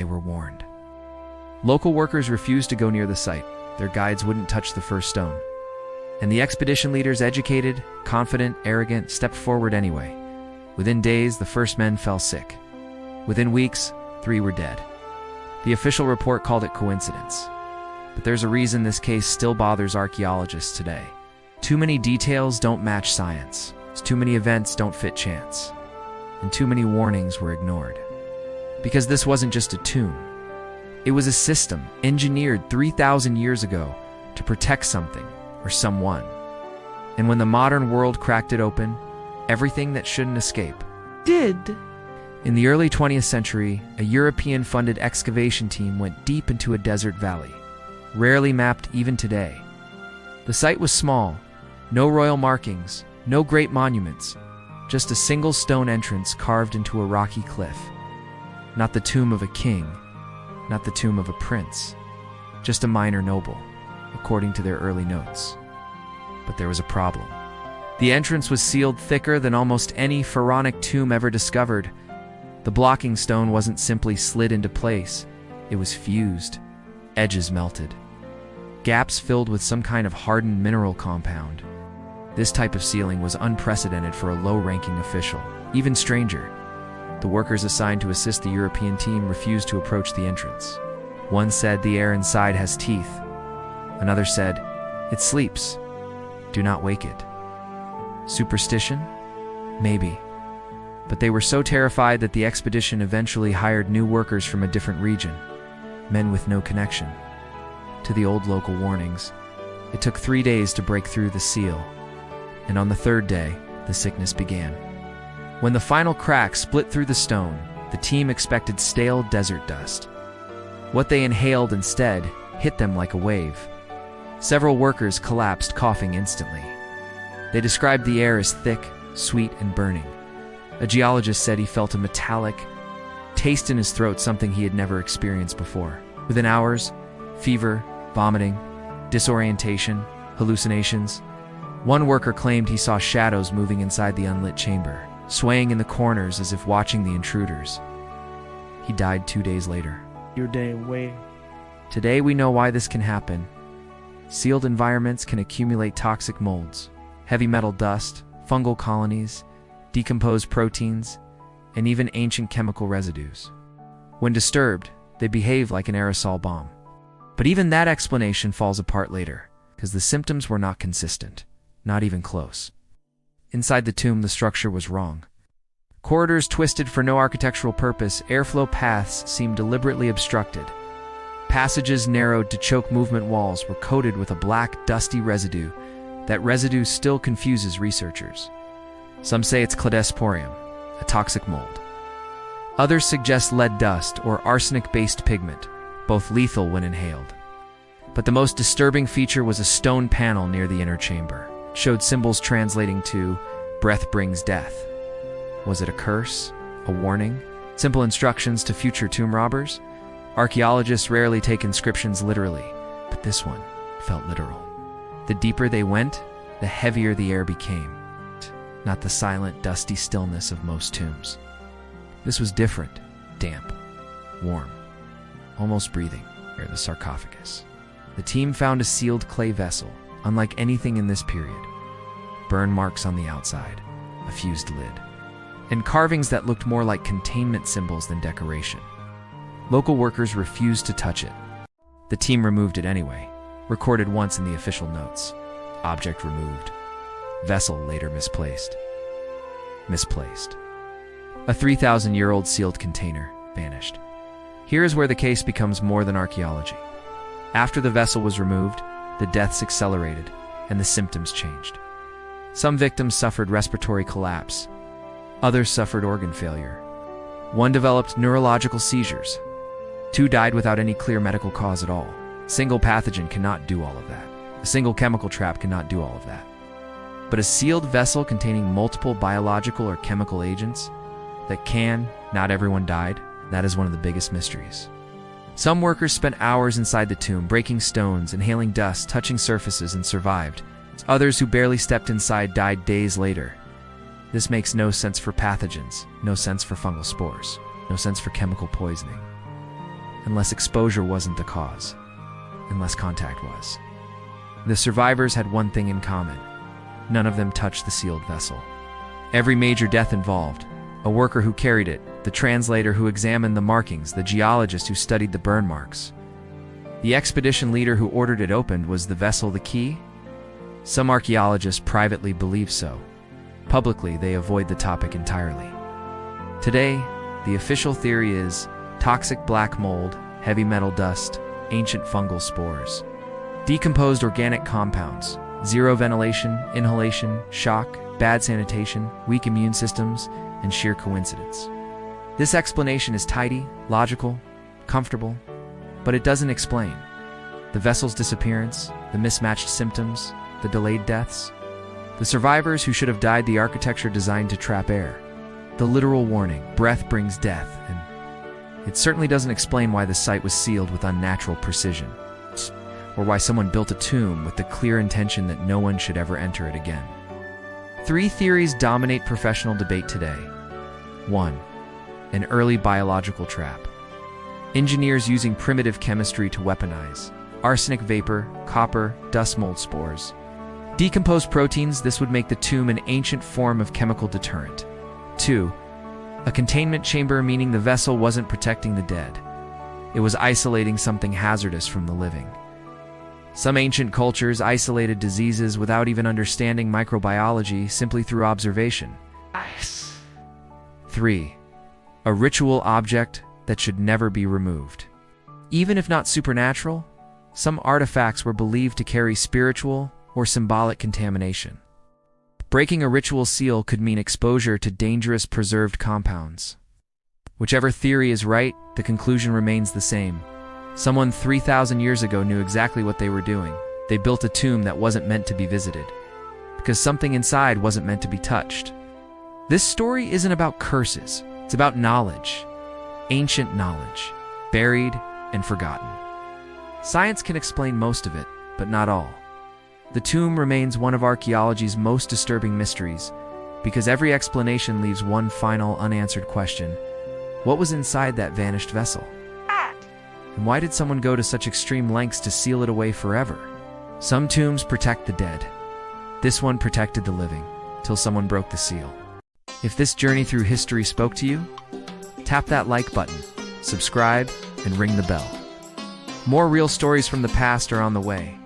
they were warned. Local workers refused to go near the site. Their guides wouldn't touch the first stone. And the expedition leaders, educated, confident, arrogant, stepped forward anyway. Within days, the first men fell sick. Within weeks, 3 were dead. The official report called it coincidence. But there's a reason this case still bothers archaeologists today. Too many details don't match science. Too many events don't fit chance. And too many warnings were ignored. Because this wasn't just a tomb. It was a system engineered 3,000 years ago to protect something or someone. And when the modern world cracked it open, everything that shouldn't escape did. In the early 20th century, a European-funded excavation team went deep into a desert valley, rarely mapped even today. The site was small, no royal markings, no great monuments, just a single stone entrance carved into a rocky cliff. Not the tomb of a king, not the tomb of a prince, just a minor noble, according to their early notes. But there was a problem. The entrance was sealed thicker than almost any pharaonic tomb ever discovered. The blocking stone wasn't simply slid into place, it was fused, edges melted, gaps filled with some kind of hardened mineral compound. This type of sealing was unprecedented for a low-ranking official. Even stranger, the workers assigned to assist the European team refused to approach the entrance. One said the air inside has teeth. Another said, it sleeps. Do not wake it. Superstition? Maybe. But they were so terrified that the expedition eventually hired new workers from a different region, men with no connection to the old local warnings. It took 3 days to break through the seal, and on the 3rd day, the sickness began. When the final crack split through the stone, the team expected stale desert dust. What they inhaled instead hit them like a wave. Several workers collapsed, coughing instantly. They described the air as thick, sweet, and burning. A geologist said he felt a metallic taste in his throat, something he had never experienced before. Within hours, fever, vomiting, disorientation, hallucinations. One worker claimed he saw shadows moving inside the unlit chamber, swaying in the corners as if watching the intruders. He died 2 days later. Your day away. Today we know why this can happen. Sealed environments can accumulate toxic molds, heavy metal dust, fungal colonies, decomposed proteins, and even ancient chemical residues. When disturbed, they behave like an aerosol bomb. But even that explanation falls apart later, because the symptoms were not consistent, not even close. Inside the tomb, the structure was wrong. Corridors twisted for no architectural purpose, airflow paths seemed deliberately obstructed. Passages narrowed to choke movement, walls were coated with a black, dusty residue. That residue still confuses researchers. Some say it's cladosporium, a toxic mold. Others suggest lead dust or arsenic-based pigment, both lethal when inhaled. But the most disturbing feature was a stone panel near the inner chamber. It showed symbols translating to, "Breath brings death." Was it a curse? A warning? Simple instructions to future tomb robbers? Archaeologists rarely take inscriptions literally, but this one felt literal. The deeper they went, the heavier the air became. Not the silent, dusty stillness of most tombs. This was different, damp, warm, almost breathing near the sarcophagus. The team found a sealed clay vessel, unlike anything in this period. Burn marks on the outside, a fused lid, and carvings that looked more like containment symbols than decoration. Local workers refused to touch it. The team removed it anyway, recorded once in the official notes. Object removed. Vessel later misplaced. Misplaced. A 3,000-year-old sealed container vanished. Here is where the case becomes more than archaeology. After the vessel was removed, the deaths accelerated and the symptoms changed. Some victims suffered respiratory collapse. Others suffered organ failure. One developed neurological seizures. 2 died without any clear medical cause at all. A single pathogen cannot do all of that. A single chemical trap cannot do all of that. But a sealed vessel containing multiple biological or chemical agents that can, not everyone died, that is one of the biggest mysteries. Some workers spent hours inside the tomb, breaking stones, inhaling dust, touching surfaces, and survived. Others who barely stepped inside died days later. This makes no sense for pathogens, no sense for fungal spores, no sense for chemical poisoning. unless exposure wasn't the cause, unless contact was. The survivors had one thing in common. None of them touched the sealed vessel. Every major death involved: a worker who carried it, the translator who examined the markings, the geologist who studied the burn marks. The expedition leader who ordered it opened. Was the vessel the key? Some archaeologists privately believe so. Publicly, they avoid the topic entirely. Today, the official theory is toxic black mold, heavy metal dust, ancient fungal spores, decomposed organic compounds, zero ventilation, inhalation, shock, bad sanitation, weak immune systems, and sheer coincidence. This explanation is tidy, logical, comfortable, but it doesn't explain the vessel's disappearance, the mismatched symptoms, the delayed deaths, the survivors who should have died, the architecture designed to trap air, the literal warning, breath brings death, and it certainly doesn't explain why the site was sealed with unnatural precision, or why someone built a tomb with the clear intention that no one should ever enter it again. 3 theories dominate professional debate today. 1. An early biological trap. Engineers using primitive chemistry to weaponize arsenic vapor, copper, dust mold spores, decomposed proteins. This would make the tomb an ancient form of chemical deterrent. 2. A containment chamber, meaning the vessel wasn't protecting the dead. It was isolating something hazardous from the living. Some ancient cultures isolated diseases without even understanding microbiology, simply through observation. 3. A ritual object that should never be removed. Even if not supernatural, some artifacts were believed to carry spiritual or symbolic contamination. Breaking a ritual seal could mean exposure to dangerous preserved compounds. Whichever theory is right, the conclusion remains the same. Someone 3,000 years ago knew exactly what they were doing. They built a tomb that wasn't meant to be visited, because something inside wasn't meant to be touched. This story isn't about curses, it's about knowledge. Ancient knowledge, buried and forgotten. Science can explain most of it, but not all. The tomb remains one of archaeology's most disturbing mysteries, because every explanation leaves one final unanswered question: what was inside that vanished vessel? And why did someone go to such extreme lengths to seal it away forever? Some tombs protect the dead. This one protected the living, till someone broke the seal. If this journey through history spoke to you, tap that like button, subscribe, and ring the bell. More real stories from the past are on the way.